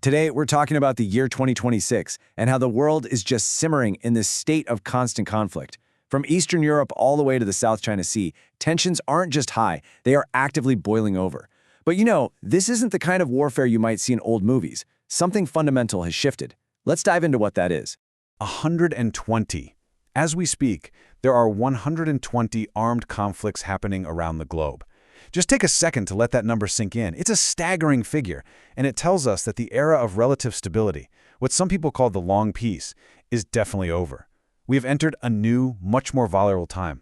Today, we're talking about the year 2026 and how the world is just simmering in this state of constant conflict. From Eastern Europe all the way to the South China Sea, tensions aren't just high, they are actively boiling over. But this isn't the kind of warfare you might see in old movies. Something fundamental has shifted. Let's dive into what that is. 120. As we speak, there are 120 armed conflicts happening around the globe. Just take a second to let that number sink in. It's a staggering figure, and it tells us that the era of relative stability, what some people call the long peace, is definitely over. We have entered a new, much more volatile time.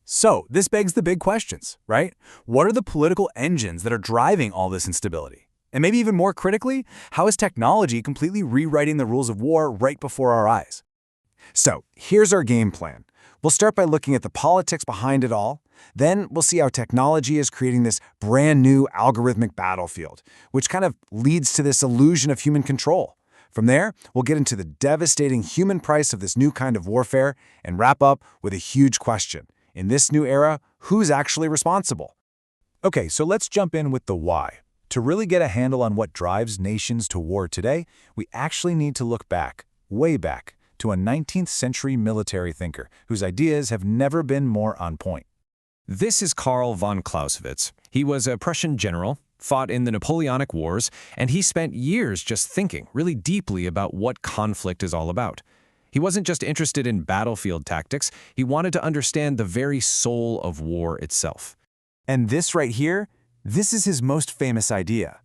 So, this begs the big questions, right? What are the political engines that are driving all this instability? And maybe even more critically, how is technology completely rewriting the rules of war right before our eyes? So, here's our game plan. We'll start by looking at the politics behind it all. Then we'll see how technology is creating this brand new algorithmic battlefield, which kind of leads to this illusion of human control. From there, we'll get into the devastating human price of this new kind of warfare and wrap up with a huge question. In this new era, who's actually responsible? Okay, so let's jump in with the why. To really get a handle on what drives nations to war today, we actually need to look back, way back, to a 19th century military thinker whose ideas have never been more on point. This is Karl von Clausewitz. He was a Prussian general, fought in the Napoleonic Wars, and he spent years just thinking really deeply about what conflict is all about. He wasn't just interested in battlefield tactics, he wanted to understand the very soul of war itself. And this right here, this is his most famous idea.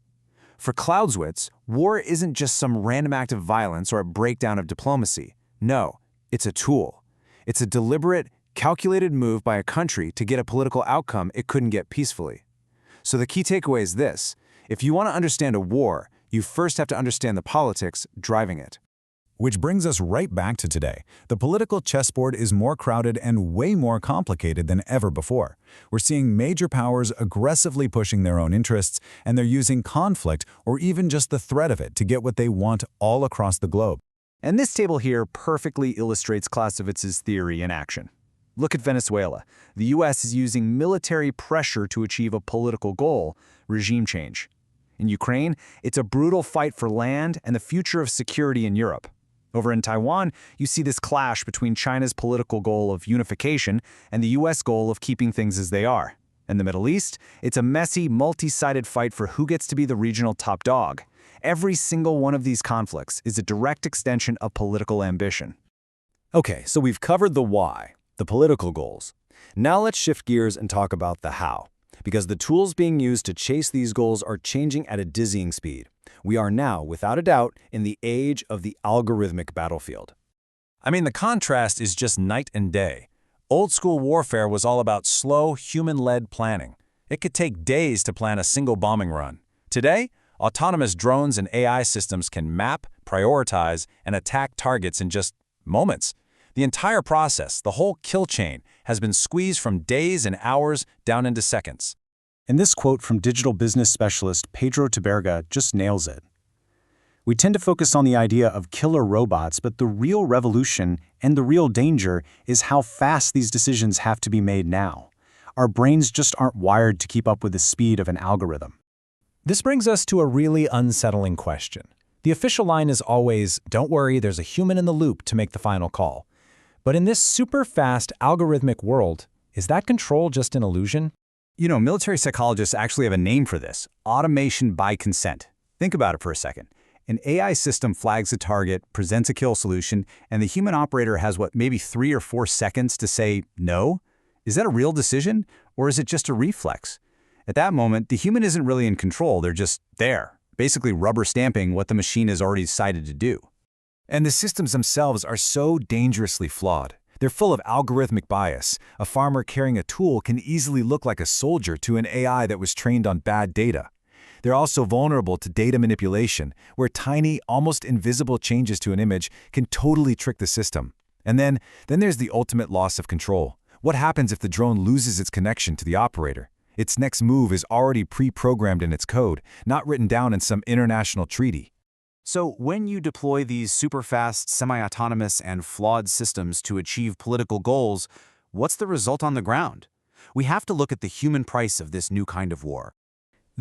For Clausewitz, war isn't just some random act of violence or a breakdown of diplomacy. No, it's a tool. It's a deliberate, calculated move by a country to get a political outcome it couldn't get peacefully. So the key takeaway is this: if you want to understand a war, you first have to understand the politics driving it. Which brings us right back to today. The political chessboard is more crowded and way more complicated than ever before. We're seeing major powers aggressively pushing their own interests, and they're using conflict or even just the threat of it to get what they want all across the globe. And this table here perfectly illustrates Clausewitz's theory in action. Look at Venezuela. The U.S. is using military pressure to achieve a political goal: regime change. In Ukraine, it's a brutal fight for land and the future of security in Europe. Over in Taiwan, you see this clash between China's political goal of unification and the U.S. goal of keeping things as they are. In the Middle East, it's a messy, multi-sided fight for who gets to be the regional top dog. Every single one of these conflicts is a direct extension of political ambition. Okay, so we've covered the why, the political goals. Now let's shift gears and talk about the how, because the tools being used to chase these goals are changing at a dizzying speed. We are now, without a doubt, in the age of the algorithmic battlefield. I mean, the contrast is just night and day. Old-school warfare was all about slow, human-led planning. It could take days to plan a single bombing run. Today, autonomous drones and AI systems can map, prioritize, and attack targets in just moments. The entire process, the whole kill chain, has been squeezed from days and hours down into seconds. And this quote from digital business specialist Pedro Taberga just nails it. We tend to focus on the idea of killer robots, but the real revolution and the real danger is how fast these decisions have to be made now. Our brains just aren't wired to keep up with the speed of an algorithm. This brings us to a really unsettling question. The official line is always, "Don't worry, there's a human in the loop to make the final call." But in this super fast algorithmic world, is that control just an illusion? Military psychologists actually have a name for this: automation by consent. Think about it for a second. An AI system flags a target, presents a kill solution, and the human operator has maybe 3 or 4 seconds to say no? Is that a real decision, or is it just a reflex? At that moment, the human isn't really in control, they're just there, basically rubber stamping what the machine has already decided to do. And the systems themselves are so dangerously flawed. They're full of algorithmic bias. A farmer carrying a tool can easily look like a soldier to an AI that was trained on bad data. They're also vulnerable to data manipulation, where tiny, almost invisible changes to an image can totally trick the system. And then there's the ultimate loss of control. What happens if the drone loses its connection to the operator? Its next move is already pre-programmed in its code, not written down in some international treaty. So when you deploy these super-fast, semi-autonomous, and flawed systems to achieve political goals, what's the result on the ground? We have to look at the human price of this new kind of war.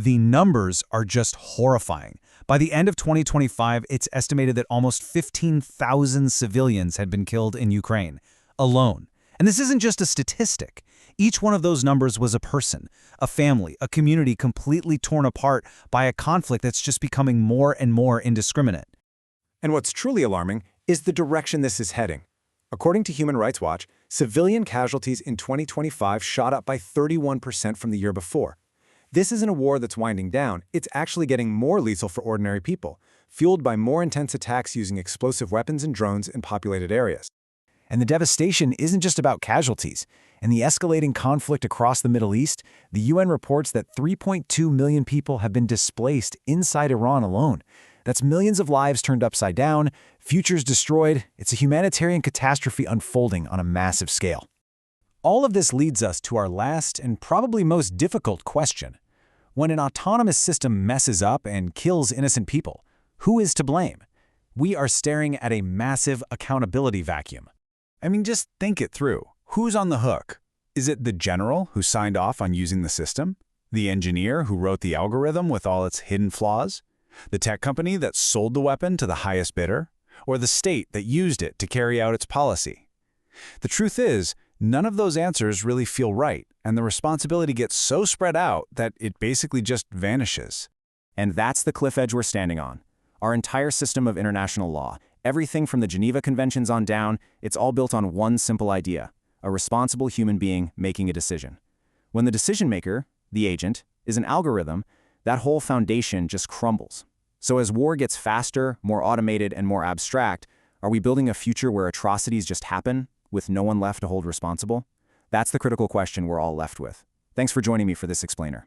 The numbers are just horrifying. By the end of 2025, it's estimated that almost 15,000 civilians had been killed in Ukraine alone. And this isn't just a statistic. Each one of those numbers was a person, a family, a community completely torn apart by a conflict that's just becoming more and more indiscriminate. And what's truly alarming is the direction this is heading. According to Human Rights Watch, civilian casualties in 2025 shot up by 31% from the year before. This isn't a war that's winding down, it's actually getting more lethal for ordinary people, fueled by more intense attacks using explosive weapons and drones in populated areas. And the devastation isn't just about casualties. In the escalating conflict across the Middle East, the UN reports that 3.2 million people have been displaced inside Iran alone. That's millions of lives turned upside down, futures destroyed. It's a humanitarian catastrophe unfolding on a massive scale. All of this leads us to our last and probably most difficult question. When an autonomous system messes up and kills innocent people, who is to blame? We are staring at a massive accountability vacuum. I mean, just think it through. Who's on the hook? Is it the general who signed off on using the system? The engineer who wrote the algorithm with all its hidden flaws? The tech company that sold the weapon to the highest bidder? Or the state that used it to carry out its policy? The truth is, none of those answers really feel right, and the responsibility gets so spread out that it basically just vanishes. And that's the cliff edge we're standing on. Our entire system of international law, everything from the Geneva Conventions on down, it's all built on one simple idea: a responsible human being making a decision. When the decision maker, the agent, is an algorithm, that whole foundation just crumbles. So as war gets faster, more automated, and more abstract, are we building a future where atrocities just happen, with no one left to hold responsible? That's the critical question we're all left with. Thanks for joining me for this explainer.